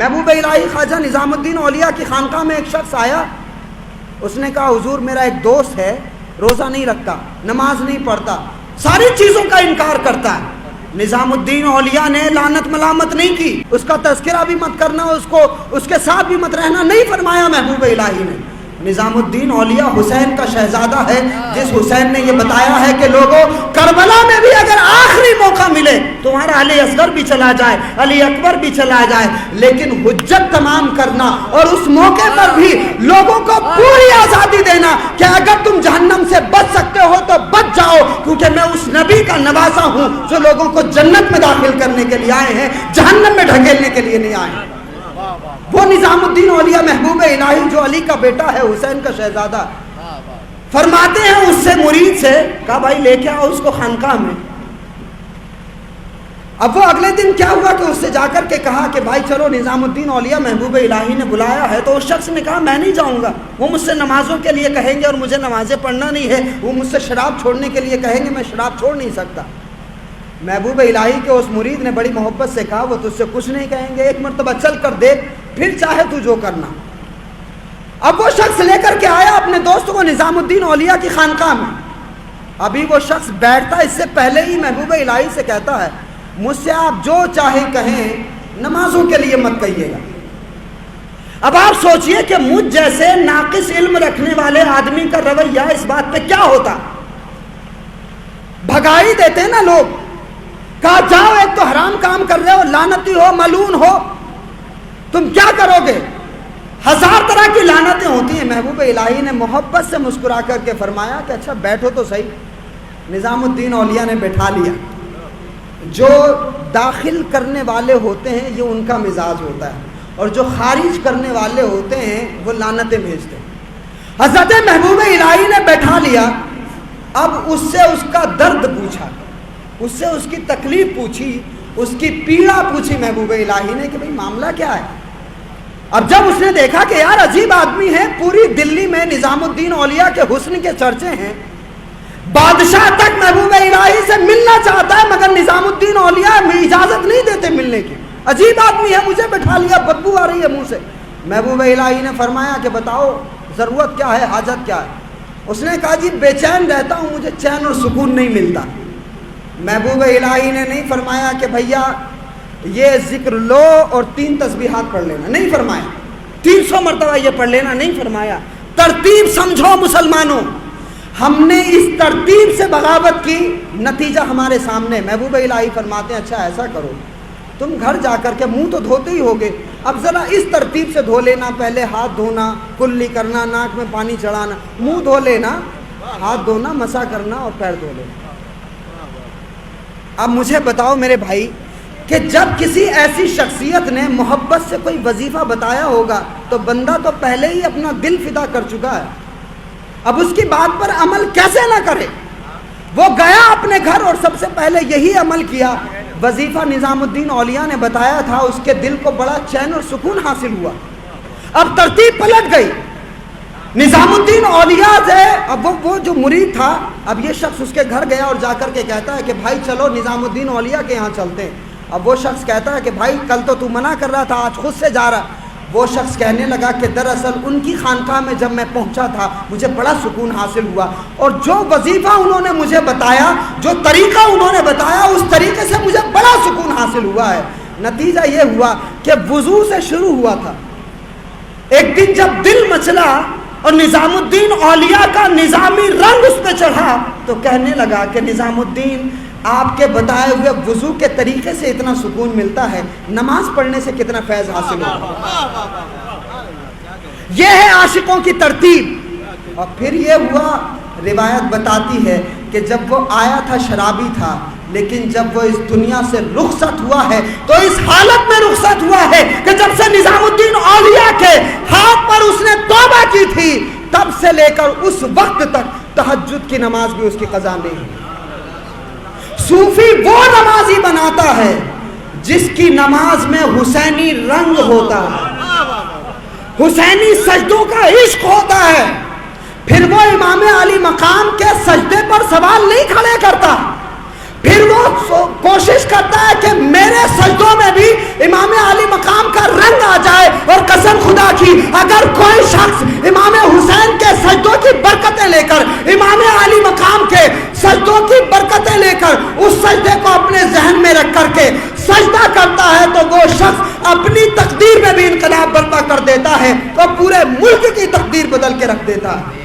محبوب الہی خواجہ نظام الدین اولیاء کی خانقاہ میں ایک شخص آیا، اس نے کہا حضور میرا ایک دوست ہے، روزہ نہیں رکھتا، نماز نہیں پڑھتا، ساری چیزوں کا انکار کرتا ہے۔ نظام الدین اولیاء نے لعنت ملامت نہیں کی، اس کا تذکرہ بھی مت کرنا، اس کے ساتھ بھی مت رہنا نہیں فرمایا محبوب الہی نے۔ نظام الدین اولیاء حسین کا شہزادہ ہے، جس حسین نے یہ بتایا ہے کہ لوگوں کربلا میں بھی اگر آخری موقع ملے تمہارا علی اصغر بھی چلا جائے، علی اکبر بھی چلا جائے، لیکن حجت تمام کرنا اور اس موقع پر بھی لوگوں کو پوری آزادی دینا کہ اگر تم جہنم سے بچ سکتے ہو تو بچ جاؤ، کیونکہ میں اس نبی کا نواسا ہوں جو لوگوں کو جنت میں داخل کرنے کے لیے آئے ہیں، جہنم میں ڈھکیلنے کے لیے نہیں آئے ہیں۔ وہ نظام الدین اولیاء محبوب الہی جو علی کا بیٹا ہے، حسین کا شہزادہ، فرماتے ہیں اس سے مرید سے کہا بھائی لے کے آؤ اس کو خانقاہ میں۔ اب وہ اگلے دن کیا ہوا کہ اس سے جا کر کے کہا کہ بھائی چلو نظام الدین اولیاء محبوب الہی نے بلایا ہے، تو اس شخص نے کہا میں نہیں جاؤں گا، وہ مجھ سے نمازوں کے لیے کہیں گے اور مجھے نمازیں پڑھنا نہیں ہے، وہ مجھ سے شراب چھوڑنے کے لیے کہیں گے، میں شراب چھوڑ نہیں سکتا۔ محبوب الہی کے اس مرید نے بڑی محبت سے کہا وہ تجھ سے کچھ نہیں کہیں گے، ایک مرتبہ چل کر دیکھ، پھر چاہے تو جو کرنا۔ اب وہ شخص لے کر کے آیا اپنے دوست کو نظام الدین اولیاء کی خانقاہ میں۔ ابھی وہ شخص بیٹھتا اس سے پہلے ہی محبوب الہی سے کہتا ہے مجھ سے آپ جو چاہے کہیں، نمازوں کے لیے مت کہیے گا۔ اب آپ سوچئے کہ مجھ جیسے ناقص علم رکھنے والے آدمی کا رویہ اس بات پہ کیا ہوتا، بھگائی دیتے نا لوگ، کہا جاؤ ایک تو حرام کام کر رہے ہو، لعنتی ہو، ملعون ہو، تم کیا کرو گے؟ ہزار طرح کی لعنتیں ہوتی ہیں۔ محبوب الہی نے محبت سے مسکرا کر کے فرمایا کہ اچھا بیٹھو تو صحیح۔ نظام الدین اولیاء نے بٹھا لیا۔ جو داخل کرنے والے ہوتے ہیں یہ ان کا مزاج ہوتا ہے، اور جو خارج کرنے والے ہوتے ہیں وہ لعنتیں بھیجتے ہیں۔ حضرت محبوب الہی نے بٹھا لیا۔ اب اس سے اس کا درد پوچھا، اس سے اس کی تکلیف پوچھی، اس کی پیڑا پوچھی محبوب الہی نے کہ بھئی معاملہ کیا ہے۔ اب جب اس نے دیکھا کہ یار عجیب آدمی ہے، پوری دلی میں نظام الدین اولیاء کے حسن کے چرچے ہیں، بادشاہ تک محبوب الہی سے ملنا چاہتا ہے مگر نظام الدین اولیاء میں اجازت نہیں دیتے ملنے کی، عجیب آدمی ہے، مجھے بٹھا لیا، بدبو آ رہی ہے منہ سے۔ محبوب الہی نے فرمایا کہ بتاؤ ضرورت کیا ہے، حاجت کیا ہے؟ اس نے کہا جی بے چین رہتا ہوں، مجھے چین اور سکون نہیں ملتا۔ محبوب الہی نے نہیں فرمایا کہ بھیا یہ ذکر لو اور 3 تسبیحات پڑھ لینا، نہیں فرمایا 300 مرتبہ یہ پڑھ لینا، نہیں فرمایا۔ ترتیب سمجھو مسلمانوں، ہم نے اس ترتیب سے بغاوت کی، نتیجہ ہمارے سامنے۔ محبوب الہی فرماتے ہیں اچھا ایسا کرو، تم گھر جا کر کے منہ تو دھوتے ہی ہوگے، اب ذرا اس ترتیب سے دھو لینا، پہلے ہاتھ دھونا، کلی کرنا، ناک میں پانی چڑھانا، منہ دھو لینا، ہاتھ دھونا، مسح کرنا اور پیر دھو لینا۔ اب مجھے بتاؤ میرے بھائی کہ جب کسی ایسی شخصیت نے محبت سے کوئی وظیفہ بتایا ہوگا تو بندہ تو پہلے ہی اپنا دل فدا کر چکا ہے، اب اس کی بات پر عمل کیسے نہ کرے؟ وہ گیا اپنے گھر اور سب سے پہلے یہی عمل کیا، وظیفہ نظام الدین اولیاء نے بتایا تھا، اس کے دل کو بڑا چین اور سکون حاصل ہوا۔ اب ترتیب پلٹ گئی، نظام الدین اولیاء سے اب وہ جو مرید تھا، اب یہ شخص اس کے گھر گیا اور جا کر کے کہتا ہے کہ بھائی چلو نظام الدین اولیاء کے یہاں چلتے ہیں۔ اب وہ شخص کہتا ہے کہ بھائی کل تو تو منع کر رہا تھا، آج خود سے جا رہا۔ وہ شخص کہنے لگا کہ دراصل ان کی خانقاہ میں جب میں پہنچا تھا مجھے بڑا سکون حاصل ہوا، اور جو وظیفہ انہوں نے مجھے بتایا، جو طریقہ انہوں نے بتایا، اس طریقے سے مجھے بڑا سکون حاصل ہوا ہے۔ نتیجہ یہ ہوا کہ وضو سے شروع ہوا تھا، ایک دن جب دل مچلا اور نظام الدین اولیاء کا نظامی رنگ اس پہ چڑھا تو کہنے لگا کہ نظام الدین آپ کے بتائے ہوئے وضو کے طریقے سے اتنا سکون ملتا ہے، نماز پڑھنے سے کتنا فیض حاصل ہوتا ہے۔ یہ ہے عاشقوں کی ترتیب۔ اور پھر یہ ہوا، روایت بتاتی ہے کہ جب وہ آیا تھا شرابی تھا، لیکن جب وہ اس دنیا سے رخصت ہوا ہے تو اس حالت میں رخصت ہوا ہے کہ جب سے نظام الدین اولیاء کے ہاتھ پر اس نے توبہ کی تھی تب سے لے کر اس وقت تک تہجد کی نماز بھی اس کی قضا نہیں ہے۔ صوفی وہ نمازی بناتا ہے جس کی نماز میں حسینی رنگ ہوتا ہے، حسینی سجدوں کا عشق ہوتا ہے، پھر وہ امام علی مقام کے سجدے پر سوال نہیں کھڑے کرتا، پھر وہ کوشش کرتا ہے کہ میرے سجدوں میں بھی امام علی مقام کا رنگ آ قسم خدا کی اگر کوئی شخص امام حسین کے سجدوں کی برکتیں لے کر، امام علی مقام کے سجدوں کی برکتیں لے کر اس سجدے کو اپنے ذہن میں رکھ کر کے سجدہ کرتا ہے تو وہ شخص اپنی تقدیر میں بھی انقلاب برپا کر دیتا ہے اور پورے ملک کی تقدیر بدل کے رکھ دیتا ہے۔